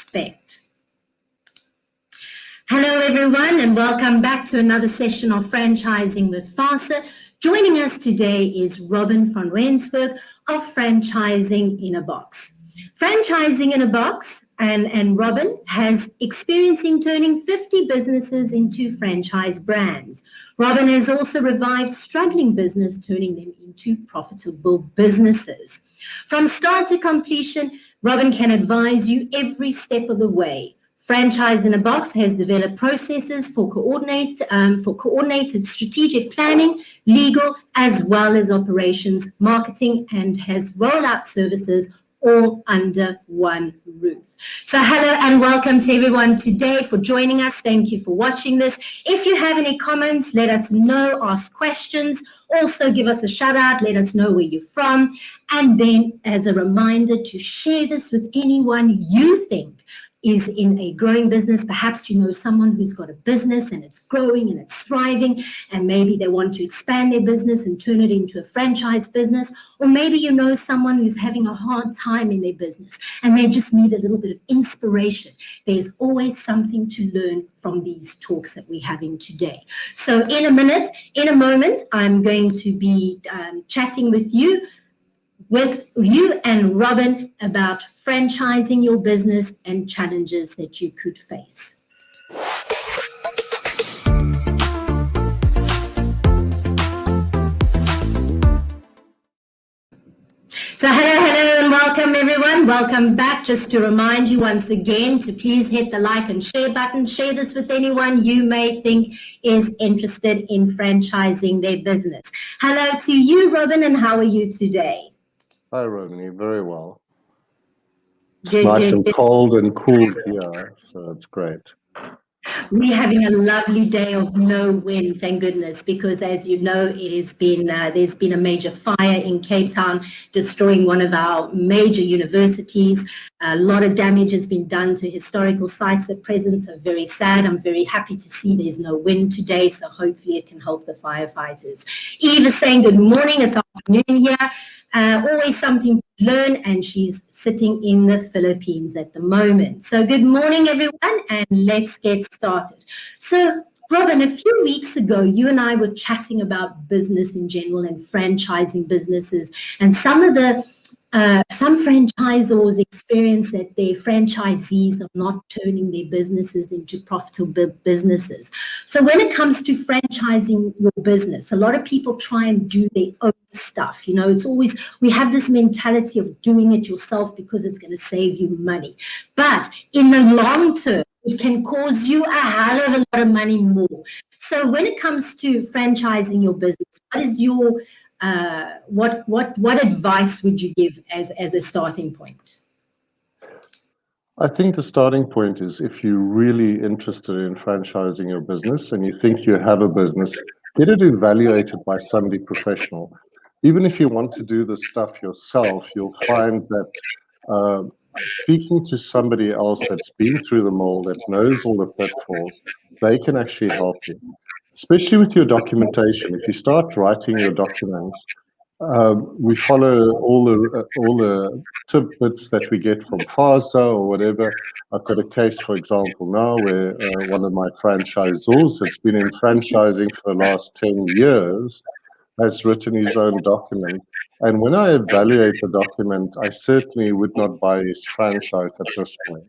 expect. Hello everyone, and welcome back to another session of Franchising with FOSA. Joining us today is Robin van Rensburg of Franchising in a Box. Franchising in a Box and Robin has experience in turning 50 businesses into franchise brands. Robin has also revived struggling business, turning them into profitable businesses. From start to completion, Robin can advise you every step of the way. Franchise in a Box has developed processes for coordinated strategic planning, legal, as well as operations, marketing, and has rollout services all under one roof. So hello and welcome to everyone today for joining us. Thank you for watching this. If you have any comments, let us know, ask questions. Also give us a shout out, let us know where you're from. And then as a reminder to share this with anyone you think is in a growing business. Perhaps you know someone who's got a business and it's growing and it's thriving, and maybe they want to expand their business and turn it into a franchise business. Or maybe you know someone who's having a hard time in their business and they just need a little bit of inspiration. There's always something to learn from these talks that we're having today. So in a moment, I'm going to be chatting with you and Robin about franchising your business and challenges that you could face. So hello and welcome everyone. Welcome back. Just to remind you once again to please hit the like and share button. Share this with anyone you may think is interested in franchising their business. Hello to you, Robin, and how are you today? Hi, Romney. Very well. Good, nice good, and good. cold and cool here, so it's great. We're having a lovely day of no wind, thank goodness, because as you know, it has been there's been a major fire in Cape Town, destroying one of our major universities. A lot of damage has been done to historical sites at present, so very sad. I'm very happy to see there's no wind today, so hopefully it can help the firefighters. Eve is saying good morning, it's afternoon here. Always something to learn, and she's sitting in the Philippines at the moment. So good morning, everyone, and let's get started. So, Robin, a few weeks ago, you and I were chatting about business in general and franchising businesses, and some franchisors experience that their franchisees are not turning their businesses into profitable businesses. So when it comes to franchising your business, a lot of people try and do their own stuff. You know, it's always, we have this mentality of doing it yourself because it's going to save you money. But in the long term, it can cause you a hell of a lot of money more. So when it comes to franchising your business, what is your what advice would you give as a starting point? I think the starting point is, if you're really interested in franchising your business and you think you have a business, get it evaluated by somebody professional. Even if you want to do this stuff yourself, you'll find that speaking to somebody else that's been through the mold, that knows all the pitfalls, they can actually help you. Especially with your documentation. If you start writing your documents, we follow all the tidbits that we get from FOSA or whatever. I've got a case, for example, now where one of my franchisors that's been in franchising for the last 10 years has written his own document. And when I evaluate the document, I certainly would not buy his franchise at this point.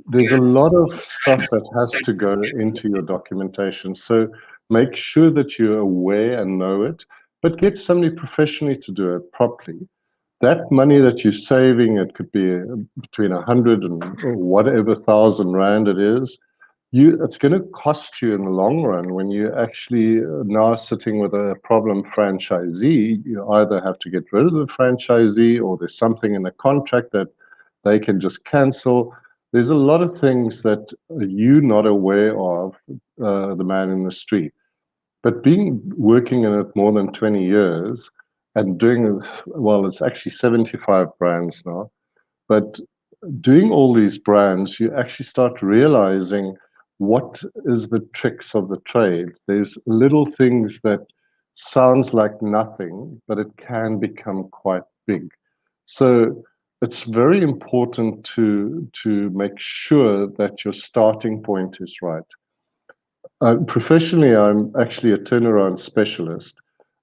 There's a lot of stuff that has to go into your documentation. So make sure that you're aware and know it, but get somebody professionally to do it properly. That money that you're saving, it could be between 100 and whatever thousand rand it is, it's going to cost you in the long run. When you actually now sitting with a problem franchisee, you either have to get rid of the franchisee or there's something in the contract that they can just cancel. There's a lot of things that you're not aware of, the man in the street. But working in it more than 20 years and doing, well, it's actually 75 brands now, but doing all these brands, you actually start realizing what is the tricks of the trade. There's little things that sounds like nothing, but it can become quite big. So it's very important to make sure that your starting point is right. Professionally, I'm actually a turnaround specialist,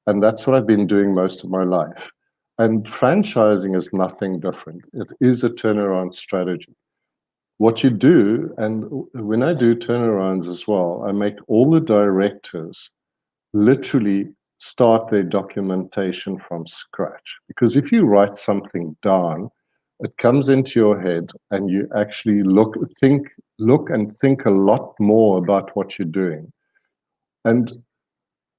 and that's what I've been doing most of my life. And franchising is nothing different. It is a turnaround strategy. What you do, and when I do turnarounds as well, I make all the directors literally start their documentation from scratch. Because if you write something down, it comes into your head and you actually look and think a lot more about what you're doing. And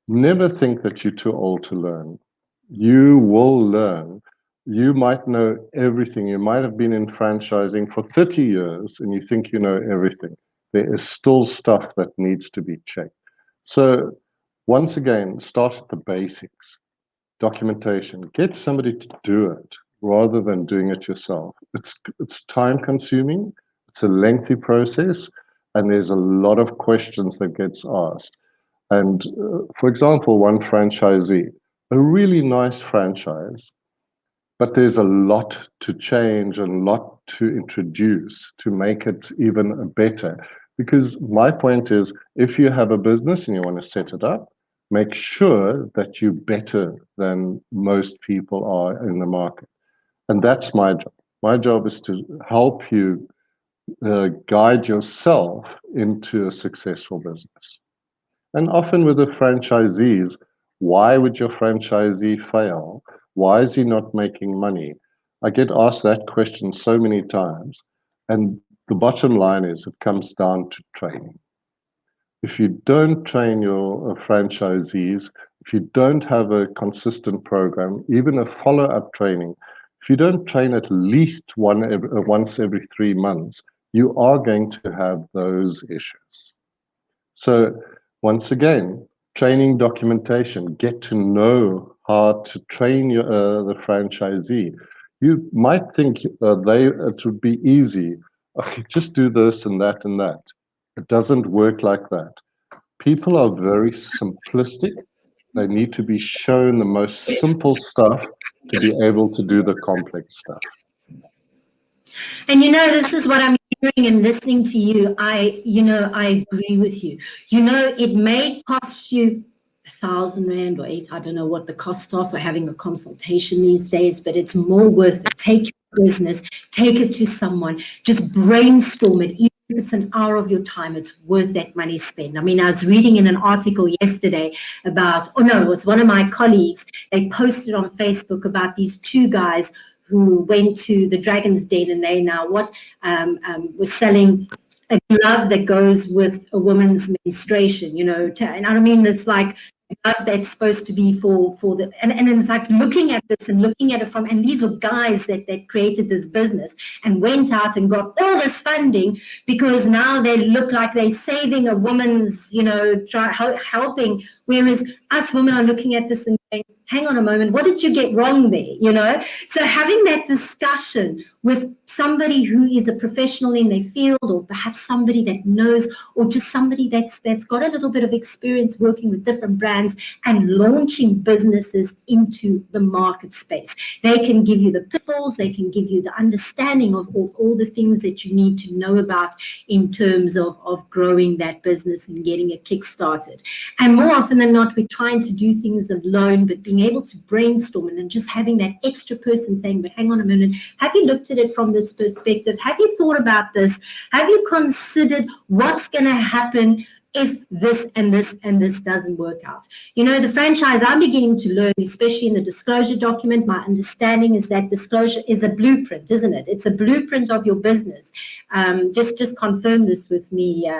never think that you're too old to learn. You will learn. You might know everything. You might have been in franchising for 30 years and you think you know everything. There is still stuff that needs to be checked. So once again, start at the basics. Documentation. Get somebody to do it rather than doing it yourself. It's time consuming, it's a lengthy process, and there's a lot of questions that gets asked. And for example, one franchisee, a really nice franchise, but there's a lot to change and a lot to introduce to make it even better. Because my point is, if you have a business and you want to set it up, make sure that you're better than most people are in the market. And that's my job. My job is to help you guide yourself into a successful business. And often with the franchisees, why would your franchisee fail? Why is he not making money? I get asked that question so many times. And the bottom line is it comes down to training. If you don't train your franchisees, if you don't have a consistent program, even a follow-up training, if you don't train at least once every 3 months, you are going to have those issues. So once again, training documentation, get to know how to train the franchisee. You might think it would be easy. Okay, just do this and that and that. It doesn't work like that. People are very simplistic. They need to be shown the most simple stuff to be able to do the complex stuff. And this is what I'm hearing and listening to you. I agree with you. It may cost you 1,000 Rand or 8, I don't know what the costs are for having a consultation these days, but it's more worth it. Take your business, take it to someone, just brainstorm it. Even if it's an hour of your time, it's worth that money spent. I mean, I was reading in an article yesterday about, it was one of my colleagues. They posted on Facebook about these 2 guys who went to the Dragon's Den, and they now was selling a glove that goes with a woman's menstruation, and I mean, it's like a glove that's supposed to be for the, and it's like looking at this and looking at it and these were guys that created this business and went out and got all this funding because now they look like they're saving a woman's, helping, whereas us women are looking at this and saying, hang on a moment, what did you get wrong there, So having that discussion with somebody who is a professional in their field, or perhaps somebody that knows, or just somebody that's got a little bit of experience working with different brands and launching businesses into the market space. They can give you the pitfalls, they can give you the understanding of all the things that you need to know about in terms of growing that business and getting it kick-started. And more often than not, we're trying to do things alone, but being able to brainstorm and then just having that extra person saying, but hang on a minute, have you looked at it from this perspective? Have you thought about this? Have you considered what's going to happen if this and this and this doesn't work out? The franchise I'm beginning to learn, especially in the disclosure document, my understanding is that disclosure is a blueprint, isn't it? It's a blueprint of your business. Just confirm this with me,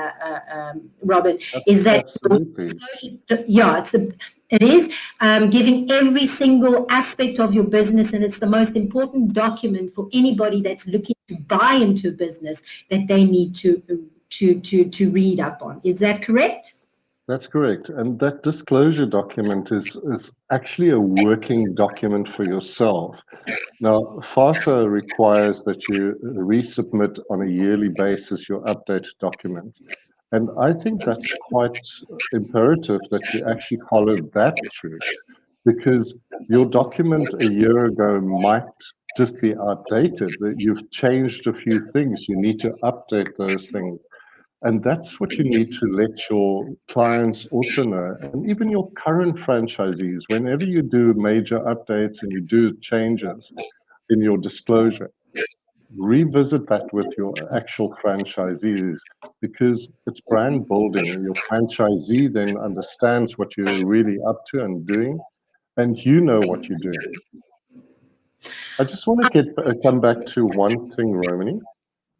Robin. Is that absolutely? Yeah, it is giving every single aspect of your business, and it's the most important document for anybody that's looking to buy into a business that they need to read up on. Is that correct? That's correct. And that disclosure document is actually a working document for yourself. Now, FOSA requires that you resubmit on a yearly basis your updated documents. And I think that's quite imperative that you actually follow that through. because your document a year ago might just be outdated, that you've changed a few things. You need to update those things. And that's what you need to let your clients also know, and even your current franchisees, whenever you do major updates and you do changes in your disclosure, revisit that with your actual franchisees, because it's brand building. Your franchisee then understands what you're really up to and doing, and you know what you're doing. I just want to come back to one thing, Romany.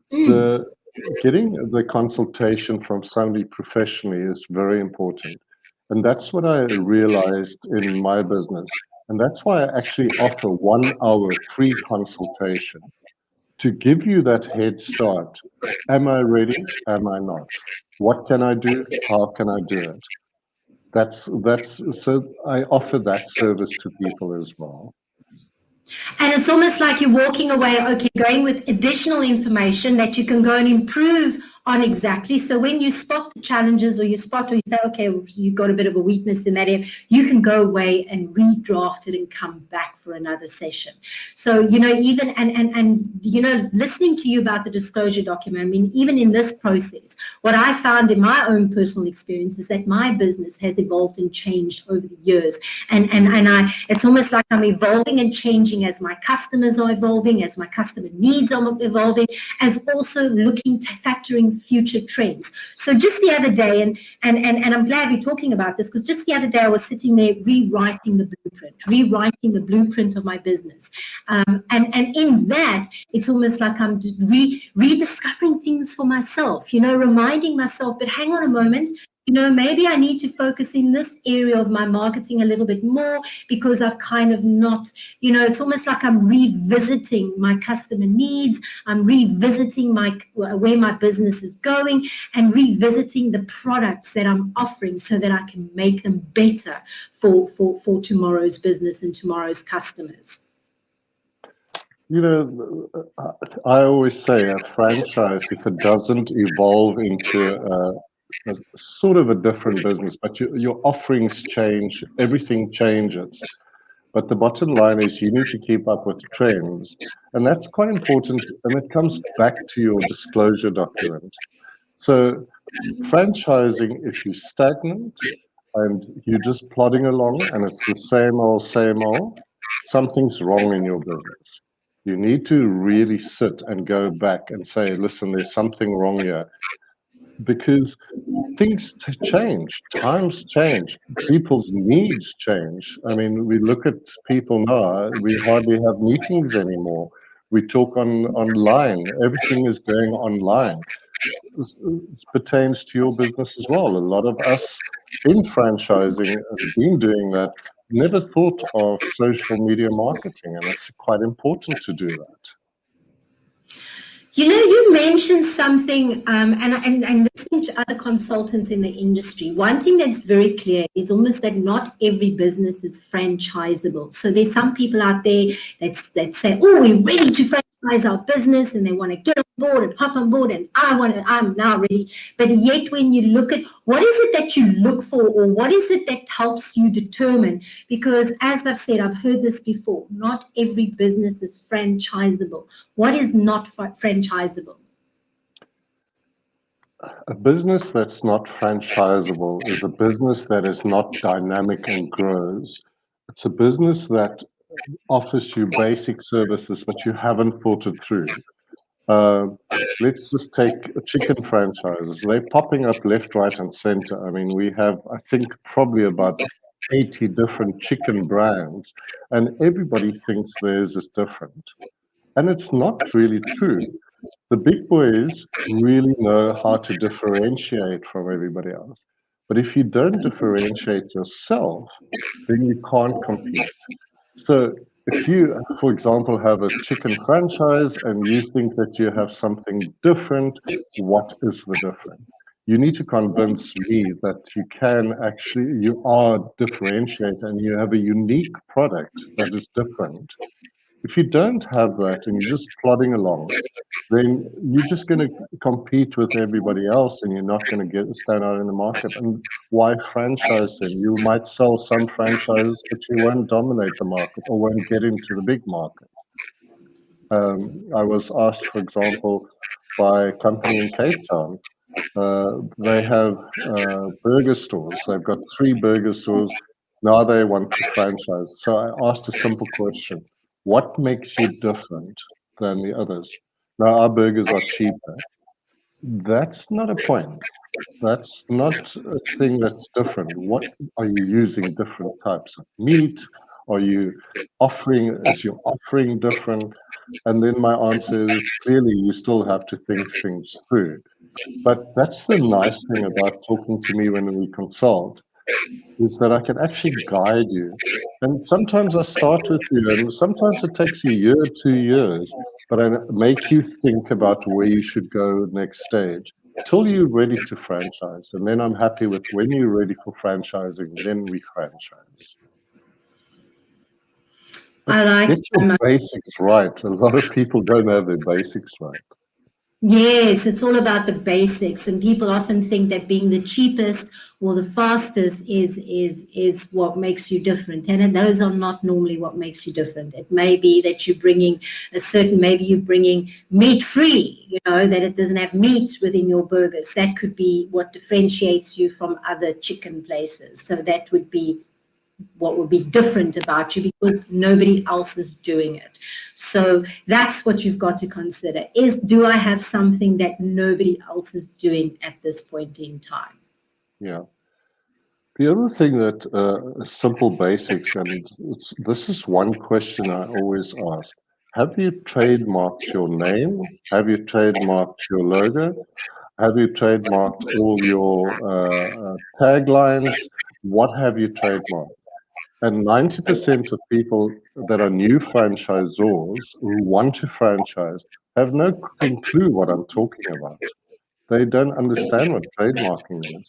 The getting the consultation from somebody professionally is very important. And that's what I realized in my business. And that's why I actually offer 1 hour free consultation to give you that head start. Am I ready? Am I not? What can I do? How can I do it? That's so I offer that service to people as well. And it's almost like you're walking away, okay, going with additional information that you can go and improve on exactly. So when you spot the challenges or you say, okay, you've got a bit of a weakness in that area, you can go away and redraft it and come back for another session. So, even, and listening to you about the disclosure document, I mean, even in this process, what I found in my own personal experience is that my business has evolved and changed over the years. And it's almost like I'm evolving and changing as my customers are evolving, as my customer needs are evolving, as also factoring future trends. So just the other day, and I'm glad you're talking about this, because just the other day I was sitting there rewriting the blueprint of my business. And in that, it's almost like I'm rediscovering things for myself, reminding myself, but hang on a moment, maybe I need to focus in this area of my marketing a little bit more, because I've kind of not, it's almost like I'm revisiting my customer needs. I'm revisiting where my business is going, and revisiting the products that I'm offering so that I can make them better for tomorrow's business and tomorrow's customers. I always say a franchise, if it doesn't evolve into a sort of a different business, but your offerings change, everything changes. But the bottom line is you need to keep up with trends. And that's quite important. And it comes back to your disclosure document. So franchising, if you're stagnant and you're just plodding along and it's the same old, something's wrong in your business. You need to really sit and go back and say, listen, there's something wrong here. Because things change, times change, people's needs change. I mean, we look at people now, we hardly have meetings anymore. We talk online, everything is going online. It pertains to your business as well. A lot of us in franchising have been doing that, never thought of social media marketing, and it's quite important to do that. You mentioned something, and listening to other consultants in the industry, one thing that's very clear is almost that not every business is franchisable. So there's some people out there that say, oh, we're ready to franchise our business, and they want to get on board and hop on board, and I'm now ready. But yet when you look at what is it that you look for, or what is it that helps you determine, because as I've said, I've heard this before, not every business is franchisable. What is not franchisable? A business that's not franchisable is a business that is not dynamic and grows. It's a business that offers you basic services, but you haven't thought it through. Let's just take chicken franchises. They're popping up left, right, and center. I mean, we have, I think, probably about 80 different chicken brands, and everybody thinks theirs is different. And it's not really true. The big boys really know how to differentiate from everybody else. But if you don't differentiate yourself, then you can't compete. So if you, for example, have a chicken franchise and you think that you have something different, what is the difference? You need to convince me that you are differentiated and you have a unique product that is different. If you don't have that and you're just plodding along, then you're just going to compete with everybody else and you're not going to get stand out in the market. And why franchise them? You might sell some franchises, but you won't dominate the market or won't get into the big market. I was asked, for example, by a company in Cape Town. They have burger stores. They've got 3 burger stores. Now they want to franchise. So I asked a simple question: what makes you different than the others? Now our burgers are cheaper. That's not a point. That's not a thing that's different. What are you using? Different types of meat? Are you offering? Is your offering different? And then my answer is clearly you still have to think things through. But that's the nice thing about talking to me when we consult, is that I can actually guide you. And sometimes I start with you, and sometimes it takes a year, 2 years, but I make you think about where you should go next stage till you're ready to franchise. And then I'm happy with when you're ready for franchising, then we franchise. I like Get your that. basics right. A lot of people don't have their basics right. Yes, it's all about the basics, and people often think that being the cheapest or the fastest is what makes you different, and those are not normally what makes you different. It may be that you're bringing maybe you're bringing meat free, that it doesn't have meat within your burgers. That could be what differentiates you from other chicken places. So that would be what would be different about you because nobody else is doing it. So that's what you've got to consider is, do I have something that nobody else is doing at this point in time? Yeah. The other thing that simple basics, and this is one question I always ask. Have you trademarked your name? Have you trademarked your logo? Have you trademarked all your taglines? What have you trademarked? And 90% of people that are new franchisors who want to franchise have no clue what I'm talking about. They don't understand what trademarking is.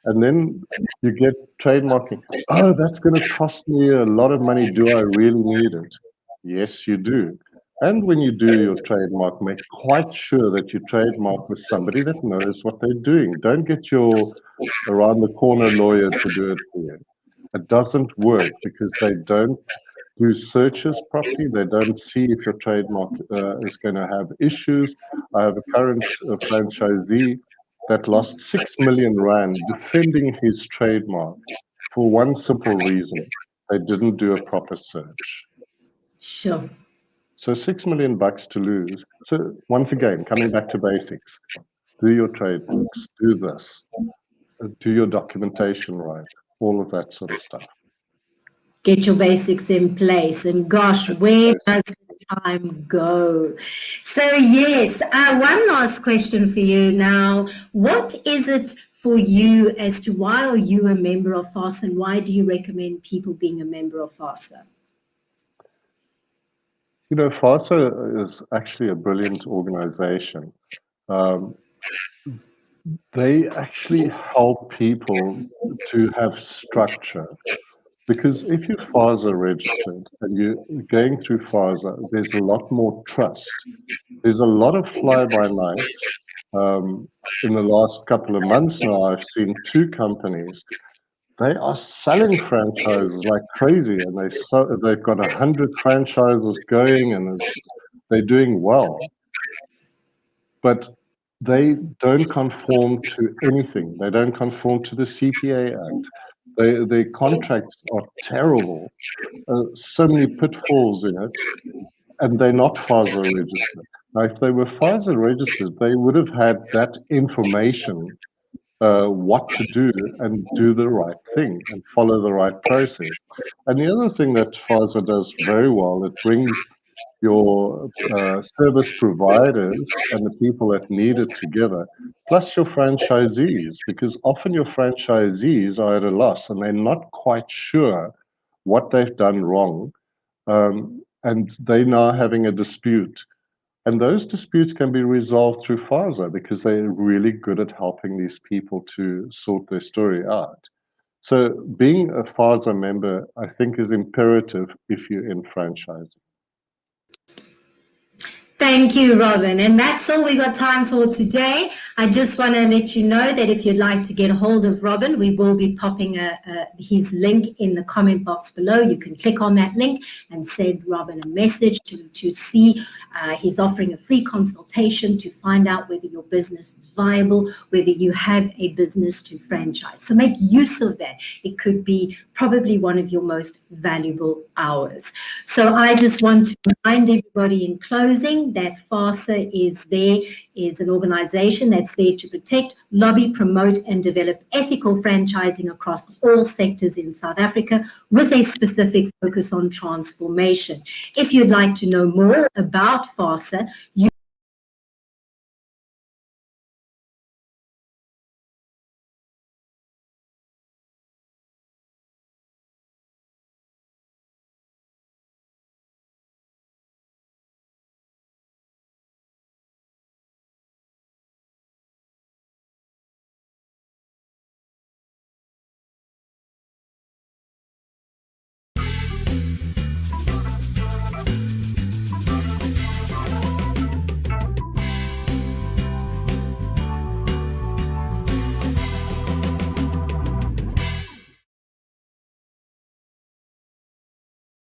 And then you get trademarking. Oh, that's going to cost me a lot of money. Do I really need it? Yes, you do. And when you do your trademark, make quite sure that you trademark with somebody that knows what they're doing. Don't get your around the corner lawyer to do it for you. It doesn't work because they don't do searches properly. They don't see if your trademark is going to have issues. I have a current franchisee that lost 6 million rand defending his trademark for one simple reason: they didn't do a proper search. Sure. So 6 million bucks to lose. So once again, coming back to basics, do your trademarks, do this, do your documentation right, all of that sort of stuff. Get your basics in place. And gosh, where does the time go? So yes, one last question for you now. What is it for you as to why are you a member of FOSA, and why do you recommend people being a member of FOSA? FOSA is actually a brilliant organization. They actually help people to have structure. Because if you're FASA registered and you're going through FASA, there's a lot more trust. There's a lot of fly-by-nights. In the last couple of months now, I've seen 2 companies. They are selling franchises like crazy, and they've got 100 franchises going, and they're doing well. But they don't conform to anything. They don't conform to the CPA Act. Their contracts are terrible. So many pitfalls in it, and they're not FASA registered. Now, if they were FASA registered, they would have had that information, what to do, and do the right thing and follow the right process. And the other thing that FASA does very well, it brings your service providers and the people that need it together, plus your franchisees, because often your franchisees are at a loss and they're not quite sure what they've done wrong, and they're now having a dispute. And those disputes can be resolved through FASA because they're really good at helping these people to sort their story out. So being a FASA member, I think, is imperative if you're in franchising. Thank you, Robin. And that's all we got time for today. I just want to let you know that if you'd like to get a hold of Robin, we will be popping his link in the comment box below. You can click on that link and send Robin a message to see he's offering a free consultation to find out whether your business is viable, whether you have a business to franchise. So make use of that. It could be probably one of your most valuable hours. So I just want to remind everybody in closing that FOSA is an organization that's there to protect, lobby, promote, and develop ethical franchising across all sectors in South Africa with a specific focus on transformation. If you'd like to know more about FOSA, you